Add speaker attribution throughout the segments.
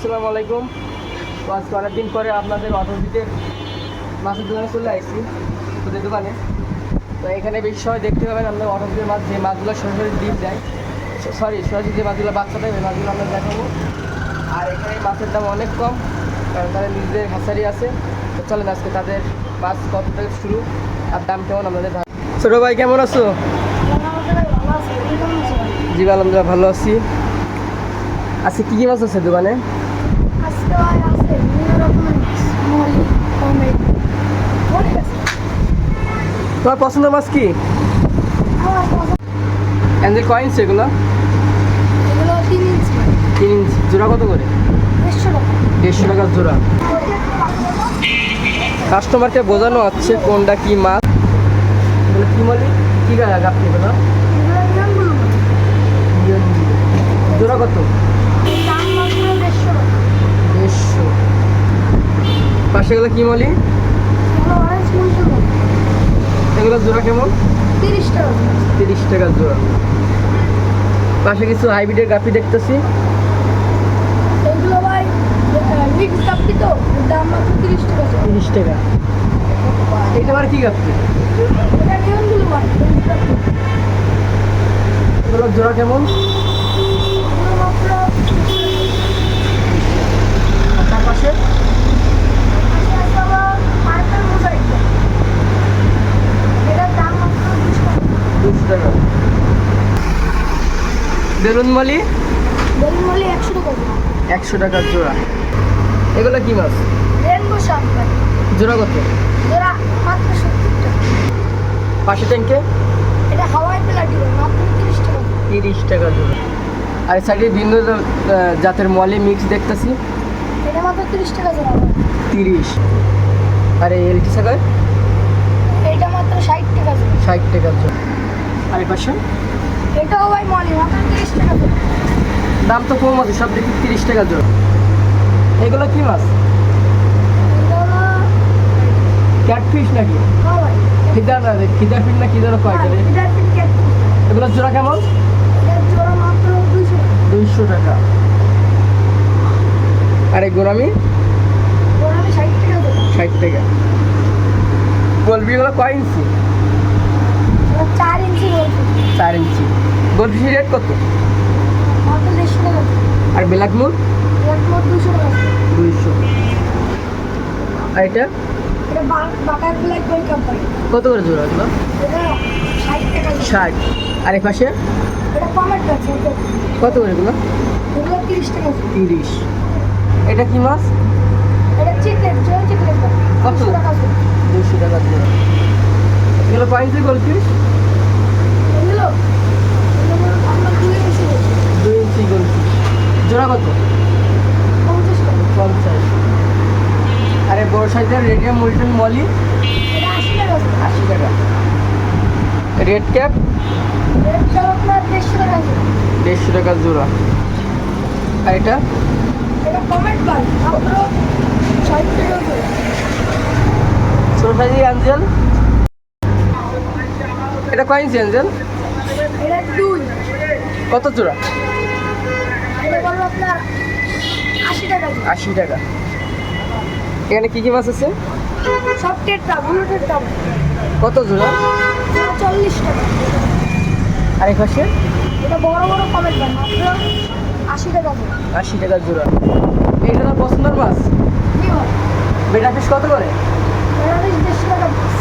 Speaker 1: আসসালামু আলাইকুম। তো আজকে অনেকদিন পরে আপনাদের অটোভিটের মাছের দোকানে চলে আসছি, তোদের দোকানে। তো এখানে বেশি সময় দেখতে পাবেন আপনার অটোভিটের মাছ, যে মাছগুলো সরাসরি ডিম দেয়, সরাসরি যে মাছগুলো বাচ্চা দেয়, ওই মাছগুলো আমরা দেখাবো। আর এখানে মাছের দাম অনেক কম, কারণ তাদের নিজেদের হ্যাচারি আছে। তো চলেন আজকে তাদের মাছ কত থেকে শুরু আর দাম কেমন আপনাদের। ছোটো ভাই কেমন আছো? জি আলহামদুলিল্লাহ ভালো আছি। আজকে কী কী মাছ আছে দোকানে? তোমার পছন্দের মাছ কি? অ্যাঞ্জেল কয়েন্স এগুলো 3 ইঞ্চি জোড়া কত করে? 150 টাকা জোড়া। কাস্টমারকে বোঝানো হচ্ছে কোনটা কি মাছ, এগুলো কি বলি, কী গায়ে গাপটি এগুলো জোড়া কত? 150। পাশে এগুলো কি বলি, এগুলো জোড়া কেমন? 30 টাকা জোড়া। পাশে কিছু হাইব্রিডের গাপি দেখতেছি,
Speaker 2: এগুলো ভাই মিক্স গাপ্পি, তো দাম মাত্র 30 টাকা।
Speaker 1: এটা আবার কি গাপি?
Speaker 2: এটা নিয়মগুলো ভাই
Speaker 1: এগুলো জোড়া কেমন?
Speaker 2: এগুলো মাত্র
Speaker 1: তার পাশে
Speaker 2: এটার দাম মাত্র
Speaker 1: 200 টাকা। বেলুন মালি
Speaker 2: 100 টাকা।
Speaker 1: 100 টাকা জোড়া। এগুলো কি মাছ?
Speaker 2: রেনবো শার্ক ভাই,
Speaker 1: জোড়া কত?
Speaker 2: ওরা মাত্র 70 টাকা।
Speaker 1: পাশে ট্যাঙ্কে
Speaker 2: এটা হাওয়াই প্লাটি মাত্র 30 টাকা।
Speaker 1: 30 টাকা জোড়া। আর সাইডে বিভিন্ন জাতের মলি মিক্স দেখতেছি,
Speaker 2: এটা মাত্র 30 টাকা জোড়া ভাই।
Speaker 1: 30। আর এই এলটি সাগার
Speaker 2: এটা মাত্র 60 টাকা জোড়া।
Speaker 1: 60 টাকা জোড়া। আর এই পাশে
Speaker 2: এটাও ভাই মলি মাত্র 30 টাকা জোড়া।
Speaker 1: দাম তো কম আছে, সব দেখি 30 টাকা জোড়া। এগুলো কি মাছ?
Speaker 2: এটা হলো
Speaker 1: ক্যাটফিশ নাকি?
Speaker 2: হ্যাঁ ভাই,
Speaker 1: খিদার খিদার ফিশ না কি যেন কয়
Speaker 2: হ্যাঁ,
Speaker 1: করে?
Speaker 2: এটার পিন ক্যাট।
Speaker 1: এগুলো জোড়া কেমন?
Speaker 2: এটার জোড়া মাত্র 200 টাকা।
Speaker 1: 200 টাকা। আর এই গোরামি
Speaker 2: ওরা 60 টাকা জোড়া।
Speaker 1: 60 টাকা। গোলফিগুলো কয় ইঞ্চি?
Speaker 2: ওরা 4 ইঞ্চি বলছে
Speaker 1: 4 ইঞ্চি। গোলফিশের রেট কত?
Speaker 2: মাত্র 150 টাকা জোড়া।
Speaker 1: আর ব্ল্যাক মুর
Speaker 2: এটার মোট 200 টাকা জোড়া।
Speaker 1: 200। আর এটা
Speaker 2: এটা বাটার ব্ল্যাক বই কোম্পানি।
Speaker 1: কত করে জোড়া এগুলো?
Speaker 2: এটা 60 টাকা জোড়া।
Speaker 1: 60। আর এই পাশে
Speaker 2: এটা কমেট আছে,
Speaker 1: কত করে এগুলো?
Speaker 2: এগুলো 30 টাকা জোড়া।
Speaker 1: 30। এটা কি মাছ?
Speaker 2: এটা চিকলেট, জয় চিকলেট
Speaker 1: কত?
Speaker 2: 200 টাকা জোড়া।
Speaker 1: 200 টাকা জোড়া। এগুলো কয় ইঞ্চি গোলফিশ?
Speaker 2: এগুলো আমরা 2 ইঞ্চি বলছি
Speaker 1: 2 ইঞ্চি গোলফিশ। জোড়া কত?
Speaker 2: 50 টাকা।
Speaker 1: 50। আর এই বড় সাইজের রেডিয়াম মুলটন মলি
Speaker 2: এটা 80 টাকা জোড়া।
Speaker 1: 80 টাকা। রেড ক্যাপ
Speaker 2: এটা আপনার 150 টাকা জোড়া।
Speaker 1: 150 টাকা জোড়া। আর এটা
Speaker 2: এটা কমেট বাল মাত্র 60 টাকা জোড়া।
Speaker 1: ছোট সাইজের অ্যাঞ্জেল, এটা কয় ইঞ্চি অ্যাঞ্জেল?
Speaker 2: এটা 2,
Speaker 1: কত জোড়া?
Speaker 2: এটা বলবো আপনার 80 টাকা জোড়া।
Speaker 1: 80 টাকা। এখানে কি কি মাছ আছে?
Speaker 2: সব টেট্রা, ব্লু টেট্রা
Speaker 1: কত জোড়া?
Speaker 2: 40 টাকা।
Speaker 1: আর এই পাশে
Speaker 2: এটা বড় বড় কমেট বাল মাত্র 80 টাকা জোড়া।
Speaker 1: 80 টাকা জোড়া। এইটা তো পছন্দের মাছ।
Speaker 2: কি হয়
Speaker 1: বেটা ফিশ কত করে?
Speaker 2: এটা 150 টাকা পিস।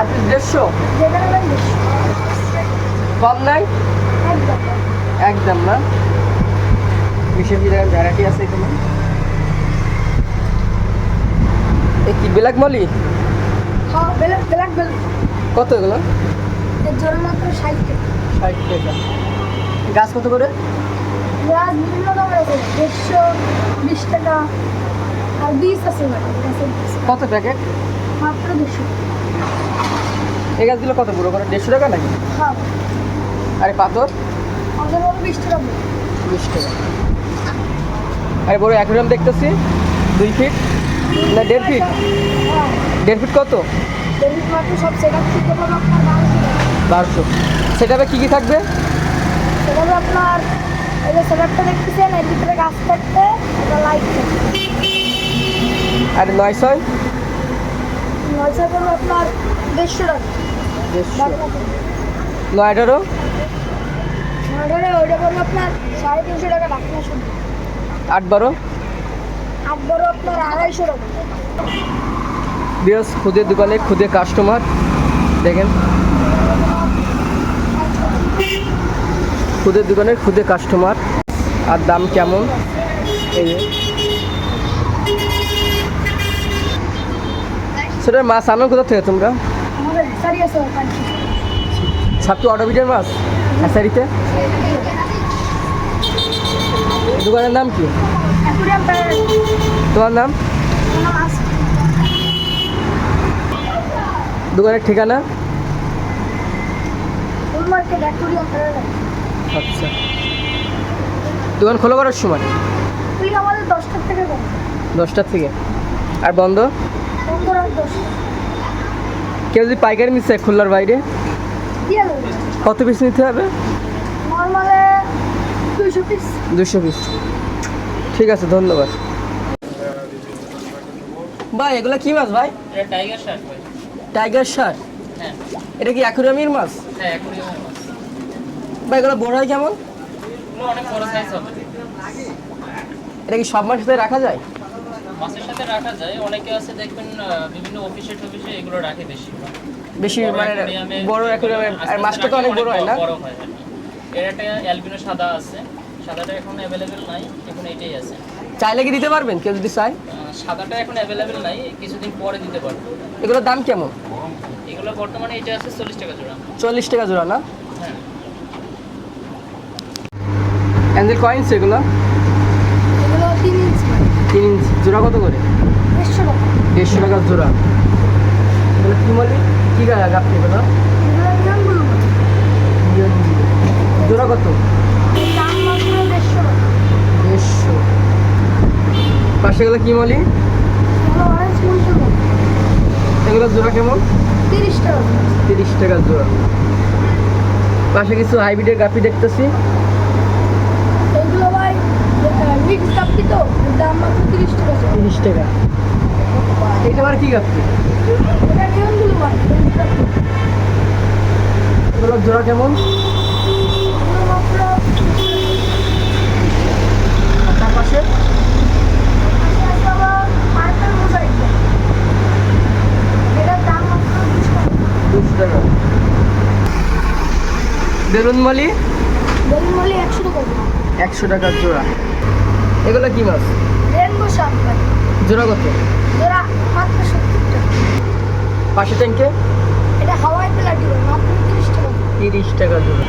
Speaker 1: 150।
Speaker 2: যেখানে ভাই 150
Speaker 1: কম নাই
Speaker 2: একদম।
Speaker 1: একদম না। বিশেষ জায়গায় ভ্যারাইটি আছে এখানে। এই কি ব্ল্যাক মলি?
Speaker 2: হ্যাঁ, ব্ল্যাক ব্ল্যাক বেল
Speaker 1: কত এগুলো?
Speaker 2: এর জোড়া মাত্র 60 টাকা।
Speaker 1: 60 টাকা। গাছ কত করে?
Speaker 2: পেঁয়াজ বিভিন্ন দামের আছে, 120 টাকা। আর 20 আছে ভাই, গাছের বীজ।
Speaker 1: কত প্যাকেট?
Speaker 2: মাত্র 200।
Speaker 1: এই গাছগুলো কত পুরো করে? 150 টাকা নাকি?
Speaker 2: হ্যাঁ,
Speaker 1: আরে পাথর
Speaker 2: আমাদের বড় 20 টাকা বড়।
Speaker 1: 20 টাকা। আরে বড় অ্যাকুরিয়াম দেখতেছি 2 ফিট না 1.5 ফিট?
Speaker 2: হ্যাঁ,
Speaker 1: 1.5 ফিট কত?
Speaker 2: ডেবিট মাত্র সব সেটআপ করতে পারবো আপনার 1200 টাকা।
Speaker 1: 1200। সেটাবে কী কী থাকবে?
Speaker 2: সেটা হলো আপনার এই যে সেটআপটা দেখতেছেন, এর ভিতরে গাছ থাকতে একটা লাইট থাকবে।
Speaker 1: আর 900?
Speaker 2: নয়শো পড়বে আপনার 150 টাকা।
Speaker 1: 918?
Speaker 2: নয়টারে ওইটা পড়বে আপনার 350 টাকা ঢাকনা শুধু।
Speaker 1: 812?
Speaker 2: 8 আপনার 250 টাকা।
Speaker 1: বিয়াস খুদে দোকানে খুদে কাস্টমার দেখেন, খুদের দোকানের খুদে কাস্টমার। আর দাম কেমন এই যে। সেটা মাছ আনো কোথা থেকে তোমরা?
Speaker 2: আমাদের সারি আছে পাঁচশো।
Speaker 1: ছাত্র অটোবিটের মাছ হ্যাসারিতে। দোকানের নাম কি?
Speaker 2: Aquarium paradise.
Speaker 1: তোমার নাম?
Speaker 2: মাছ
Speaker 1: দোকানের ঠিকানা?
Speaker 2: ফুল মার্কেট অ্যাকুরিয়াম প্যারাডাইস।
Speaker 1: আচ্ছা, দোকান খোলা করার সময়?
Speaker 2: তুই আমাদের 10টা থেকে কম।
Speaker 1: 10টার থেকে আর বন্ধ?
Speaker 2: 15-10
Speaker 1: কেউ যদি পাইকারি নিচ্ছে খুলনার বাইরে
Speaker 2: দিয়ে দেবে।
Speaker 1: কত পিস নিতে হবে?
Speaker 2: নর্মালে 200 পিস।
Speaker 1: 200 পিস। ঠিক আছে, ধন্যবাদ ভাই। এগুলো কি মাছ ভাই?
Speaker 3: এটা টাইগার শার্ক ভাই।
Speaker 1: Tiger Shark?
Speaker 3: হ্যাঁ
Speaker 1: এটা কি অ্যাকুরিয়ামের মাছ?
Speaker 3: হ্যাঁ অ্যাকুরিয়ামের মাছ।
Speaker 1: ভাই এগুলো বড় হয় কেমন?
Speaker 3: এগুলো অনেক বড় সাইজ হবে।
Speaker 1: এটা কি সব মাছের সাথে রাখা যায়?
Speaker 3: মাছের সাথে রাখা যায়, অনেকে আছে দেখবেন বিভিন্ন অফিসে টফিসে এগুলো রাখে বেশি।
Speaker 1: বেশি
Speaker 3: বড়
Speaker 1: মানে
Speaker 3: aquarium-এ
Speaker 1: বড় অ্যাকুরিয়ামের।
Speaker 3: আস্তে
Speaker 1: আর
Speaker 3: আস্তে
Speaker 1: মাছটা তো
Speaker 3: রাখলে
Speaker 1: অনেক বড় হয় না?
Speaker 3: বড় হয় আর কি। এর একটা অ্যালবিনো সাদা আছে, সাদাটা এখন অ্যাভেলেবেল নাই, এখন এটাই আছে।
Speaker 1: চাইলে কি দিতে পারবেন কেউ যদি চায়?
Speaker 3: সাদাটা এখন অ্যাভেলেবেল নাই, কিছুদিন পরে দিতে পারবো।
Speaker 1: এগুলোর দাম কেমন?
Speaker 3: এগুলো বর্তমানে এটা আছে 40 টাকা জোড়া।
Speaker 1: 40 টাকা জোড়া না?
Speaker 3: হ্যাঁ
Speaker 1: অ্যাঞ্জেল কয়েন্স এগুলো
Speaker 2: এগুলো 3 ইঞ্চি
Speaker 1: 3 ইঞ্চি জোড়া কত করে?
Speaker 2: 150 টাকা।
Speaker 1: 150 টাকা জোড়া। এগুলো কি বলি কি গাছ এগুলো?
Speaker 2: এগুলো নিয়মগুলো
Speaker 1: জোড়া কত?
Speaker 2: দাম মাত্র 150 টাকা।
Speaker 1: 150। পাশে এগুলো কি বলি?
Speaker 2: এগুলো অরেঞ্জ মন্টুল
Speaker 1: এগুলো জোড়া কেমন?
Speaker 2: 30 টাকা।
Speaker 1: 30 টাকা জোড়া। পাশে কিছু হাইব্রিডের গাপি দেখতেছি।
Speaker 2: এগুলো ভাই মিক্স কাপি তো, এর দাম মাত্র 30 টাকা।
Speaker 1: 30 টাকা। এটা আবার কি গাপি?
Speaker 2: এটা নিয়মগুলো ভাই
Speaker 1: এগুলো জোড়া কেমন?
Speaker 2: এগুলো মাত্র
Speaker 1: তার পাশে
Speaker 2: পার্পল মোজাইক। এটার দাম মাত্র
Speaker 1: 200 টাকা। বেলুন মালি
Speaker 2: বেলুন মালি 100 টাকা।
Speaker 1: 100 টাকা জোড়া। এগুলো কি মাছ?
Speaker 2: রেনবো শার্ক ভাই,
Speaker 1: জোড়া কত?
Speaker 2: এরা মাত্র 70 টাকা।
Speaker 1: পাশে ট্যাঙ্কে
Speaker 2: এটা হাওয়াই প্লাটিনাম মাত্র 30 টাকা।
Speaker 1: 30 টাকা জোড়া।